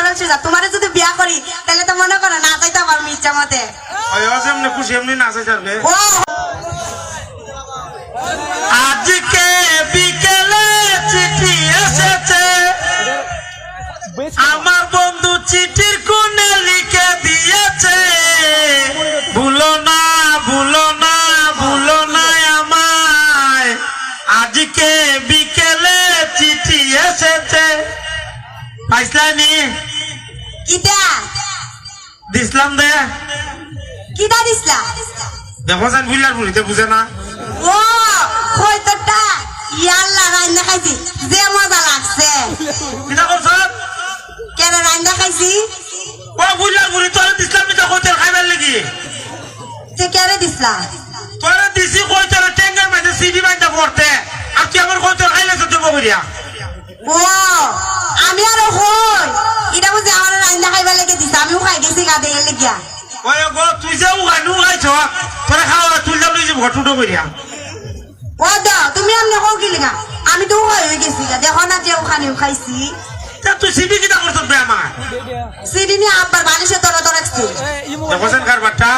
সরল সোজা। তোমারে যদি বিয়া করি তাহলে তো মনে করো না যাইতে পারবো ইচ্ছা মতে। এমনি খুশি এমনি নাচে যাবে। ও আজকে বিকেলে চিঠি এসেছে, আমার বন্ধু চিঠির কোণে লিখে দিয়েছে, ভুলো না ভুলো না ভুলো না আমায়, আজকে বিকেলে চিঠি এসেছে। পাইসলানি কিটা দিসলাম দে, কিটা দিছলা? দেখো যান বুঝলার বুড়িতে বুঝে না। ও কই তোরটা ইয়াল্লা রান্না খাইছি, যে মজা লাগছে। কিটা করছ? কেন রান্না খাইছি? ও বুঝলার বুড়ি তোর দিসলাম এটা কইতে খাইবার লাগি। তুই কেন দিছলা? তোর দিছি কইতে টেঙ্গার মাঝে সিডি বাইটা পড়তে, আর তুই আমার কইতে খাইলেছ দেব করিয়া। ও আমি আরো হই এটা বুঝি আমার রান্না খাইবার লেগে দিছে, আমিও খাই গেছি গাদে এর লেগিয়া। ওই গো তুই যে উগানু খাইছ, তোরা খাওয়া তুই যাব লই যে ঘটুটো করিয়া। ও দা তুমি আমনে কও কি লিগা? আমি তো হই গেছি গা, দেখো না যে ওখানেও খাইছি। তা তুই সিডি কিটা করছ বে আমার? সিডিনি আব্বার বালিশে তোরা তোরা রাখছি। দেখছেন কারবারটা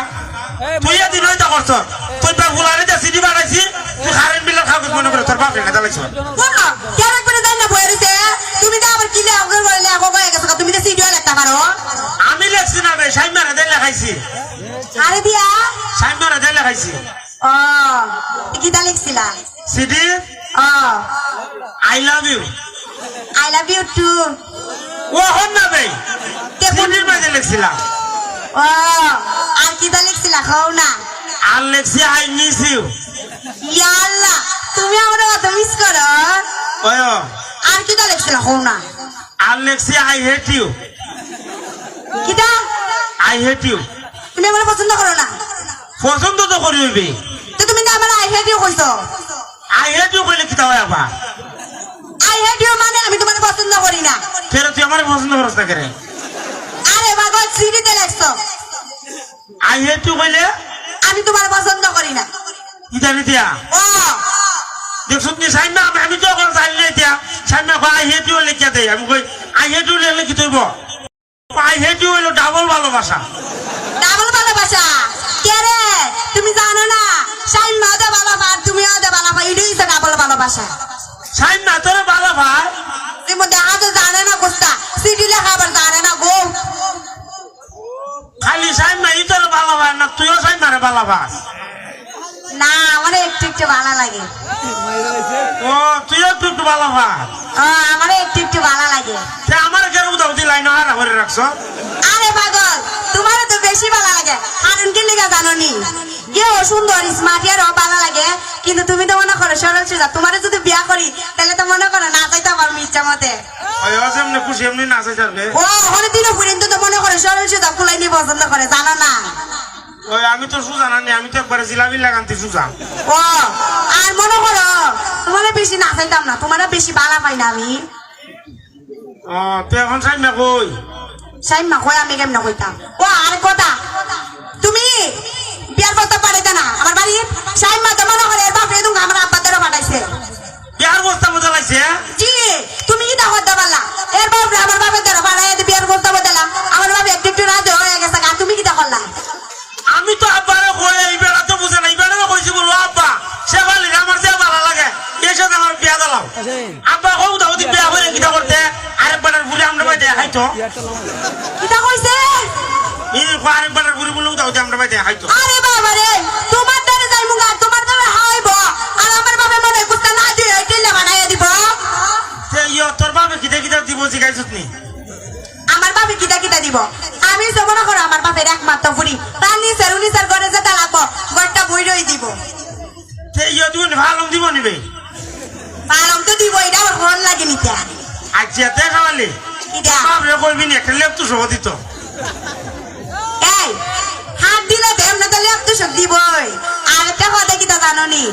তুই এদিন হইতা করছ, তুই বা গুলারে যে সিডি বানাইছি, তুই কারেন্ট বিলের কাগজ মনে করে তোর বাপ রেখে দালাইছ। বলো কেন করে দেন না বইরে রে? তুমি তো আবার কিলে আগের বলে আগো গয়ে গেছো, তুমি তো সিডিও লিখতে পারো। আমি লেখছি না বে, সাইমারে দেলে খাইছি, আরে দিয়া সাইমারে দেলে খাইছি। ও কিটা লিখছিলা? সিডি ও I love you. I love you too. ও হন না বে, সিডির মাঝে লেখছিলাম। ও আর কিটা লিখছিলা খাও না? আর লেখছি আই মিস ইউ। ইয়াল্লা তুমি আমারে কত মিস করো। ওই আর কিটা লিখছিলা খাও না? আর লেখছি আই হেট ইউ। কিটা? I hate you. তুমি আমারে পছন্দ করো না? পছন্দ তো করি হইবে। তো তুমি তো আমার আই হেট ইউ কইছো। আই হেট ইউ কইলে কিতা হয় আবার? আই হেট ইউ মানে আমি তোমারে পছন্দ করি না। ফের তুই আমার পছন্দ করছ না কেরে? আরে বাবা সিডিতে লিখছো আই হেট ইউ কইলে আমি তোমারে পছন্দ করি না। ইদানি দিয়া ও দেখছ নি সাইমা, আমি তো কোন জানি না দিয়া সাইমা কই আই হেট ইউ লিখে দেই, আমি কই আই হেট ইউ লিখলে কি হইব? আই হেট ইউ হলো ডাবল ভালোবাসা। ডাবল ভালোবাসা কে রে? তুমি জানো না শাইমা দে ভালোবাসা, তুমিও দে ভালোবাসা, এটাই তো ডাবল ভালোবাসা। সাইমা তোর ভালো ভাই, তুমি দেখা তো জানে না কোস্তা সিডি লেখা আবার জানে না গো। খালি সাইমা ই তোর ভালো ভাই না, তুইও সাইমারে ভালো ভাস। না আমার একটু একটু ভালো লাগে। ও তুইও একটু একটু ভালো ভাস। আমার একটু একটু ভালো লাগে। তে আমার কেন উদাও দিলাই না হারা করে রাখছ? আরে পাগল তোমার তো বেশি ভালো লাগে, কারণ কি লেগা জানো নি? কেউ সুন্দর স্মার্ট ইয়ারও ভালো লাগে, কিন্তু তুমি তো মনে করো সরল সোজা। তোমারে যদি বিয়া করি তাহলে তো মনে করো না যাইতে পারবো ইচ্ছা মতে। ওই এমনি খুশি এমনি নাচে যাবে। ও ওখানে দিনও পর্যন্ত তো মনে করে সরল সোজা ফুলাই নিয়ে পছন্দ করে, জানো না? ওই আমি তো সুজা না নি, আমি তো একবারে জিলাপি লাগান্তি সুজা। ও আর মনে করো তোমার বেশি নাচাইতাম না, তোমার বেশি বালা পাই না আমি। ও তুই এখন সাইমা কই? সাইমা কই আমি কেমন কইতাম? ও আর কথা তুমি বিয়ার করতে পারিতে না আমার বাড়ি। সাইমা তো মনে করে এর বাপরে তুমি আমার আব্বাদেরও পাঠাইছে। বিয়ার বস্তা মজা লাগছে। জি তুমি কি দাওয়াত দেবালা? এর বাপরে আমার বাপের দ্বারা পাঠাই বিয়ার করতে বদলা, আমার বাপ একটু একটু রাজি হয়ে গেছে। আর তুমি কি করলা? আমি তো আব্বারে কই এই বেড়া তো বুঝে না, এই বেড়া কইছি বলো আব্বা সে ভালি আমার যে ভালো লাগে এই সাথে আমার বিয়া দিলাম। আব্বা কও দাও দি বিয়া করে কিটা করতে, আরেকবার বুড়ি আমরা বাইতে খাইতো। কিটা কইছে? এই আরেকবার বুড়ি বলু দাও দি আমরা বাইতে খাইতো। আরে বাবা রে তোমার দ্বারা যাই মুগা, তোমার দ্বারা হাইব আর আমার বাপে মনে কুস্তা না দিয়ে টেলে বানাইয়া দিব। তে ইয়ো তোর বাবা কিটা কিটা দিব জিগাইছত নি? আমার বাপে কিটা কিটা দিব? আমি তো মনে করো আমার বাপের একমাত্র বুড়ি, তার নিচের উনিশের ঘরে যেতে লাগবো, ঘরটা বইরই দিব। তে ইয়ো তুমি ভালো দিব নিবে? পালং তো দিব, এটা আমার ঘর লাগে নিতে। আচ্ছা তে খাওয়ালি কিটা বাপরে কইবি নি একটা লেপ তো সহ দিত। এই হাত দিলে দেম না তাহলে একটু সব দিবই। আর একটা কথা কিটা জানো নি?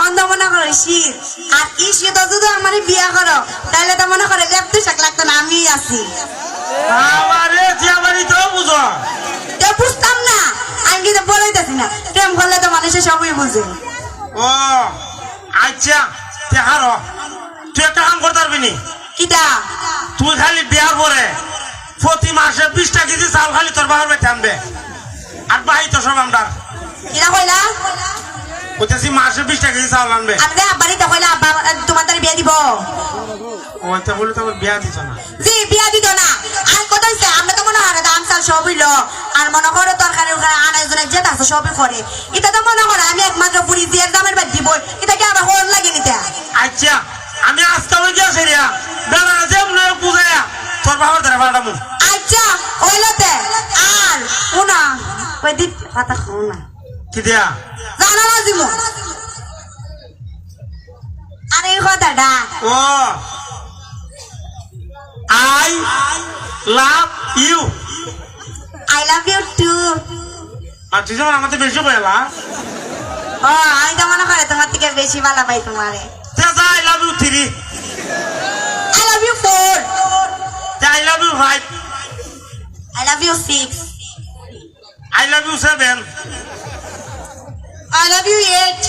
অন্ধ মনে করো শীত, আর এই শীত যদি আমার বিয়া করো তাহলে তো মনে করে লেপটু শাক লাগতো না, আমি আছি। আমারে জিয়াবাড়ি তো বুঝো। তো বুঝতাম না, আমি কিন্তু বলাইতেছি না, প্রেম করলে তো মানুষের সবই বুঝে। ও আচ্ছা তে হারো তুই একটা কাম করতে পারবি নি? কিটা? তুই খালি বিয়ার পরে প্রতি কেজি চাল খালি তোর বাবার বেঁচে আনবে আর বাহি তো সব আমরা কিনা কইলা কইতেছি মাসে 20 কেজি চাল আনবে আমি যে আব্বারই তো কইলা আব্বা তোমার তার বিয়া দিব ওইটা বলে তো আমার বিয়া দিছ না জি বিয়া দিত না আর কত হইছে আমরা তো মনে হয় দাম চাল সব হইলো আর মনে করো তরকারি ওখানে আনাজনে যে আছে সবই করে এটা তো মনে করো আমি একমাত্র পুরি দিয়ে দামের বাদ দিব এটা কি আবার হল লাগে নিতে আচ্ছা আমি আজকে ওই গেছি রিয়া বেলা যে মনে বুঝাইয়া তোর বাবার ধরে পাঠাবো আচ্ছা ওইলাতে আর উনা কই দিত কথা খাও না কি দিয়া জানা না দিমু আরে এই কথাটা ও I love you I love you too আর তুই যেমন আমাদের বেশি বলা ও আমি তো মনে করে তোমার থেকে বেশি ভালো পাই তোমারে I love you 3 I love you 4 I love you 5 I love you 6. I love you 7 I love you 8.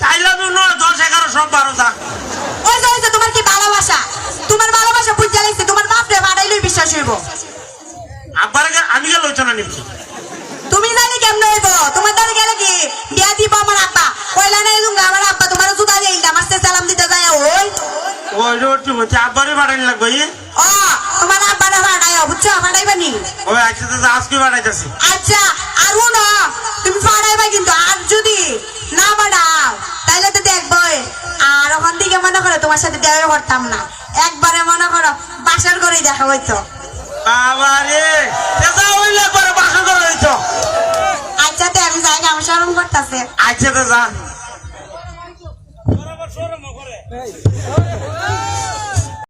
I love you 9 10 11 সব 12 টা ওই যে তোমার কি ভালোবাসা তোমার ভালোবাসা বুঝা লাগছে তোমার বাপরে বাড়াইলই বিশ্বাস হইব আব্বার আমি গেল হইতো না নিচ্ছি তুমি জানি কেমন হইব তোমার দ্বারা গেলে কি বিয়া দিব আমার আব্বা কইলা না এলুঙ্গা আমার আব্বা তোমার জুতা দিয়ে আমার সালাম দিতে যায় ওই রোটি হচ্ছে আব্বারই বাড়াইনি লাগবে ও তোমার আব্বারে বাড়ায় বুঝছো বাড়াইবানি ওই আজকে তো আজকে বাড়াইতেছি আচ্ছা আর না তুমি বাড়াইবা কিন্তু আর যদি না বাড়াও তাইলে তো দেখবই আর ওখান থেকে মনে করো তোমার সাথে দেখা করতাম না একবারে মনে করো বাসার করেই দেখা হইতো বাবারে তেজা হইলে একবারে বাসন করে হইতো আচ্ছা তো আমি যাই আমার শরম করতেছে আচ্ছা তো যা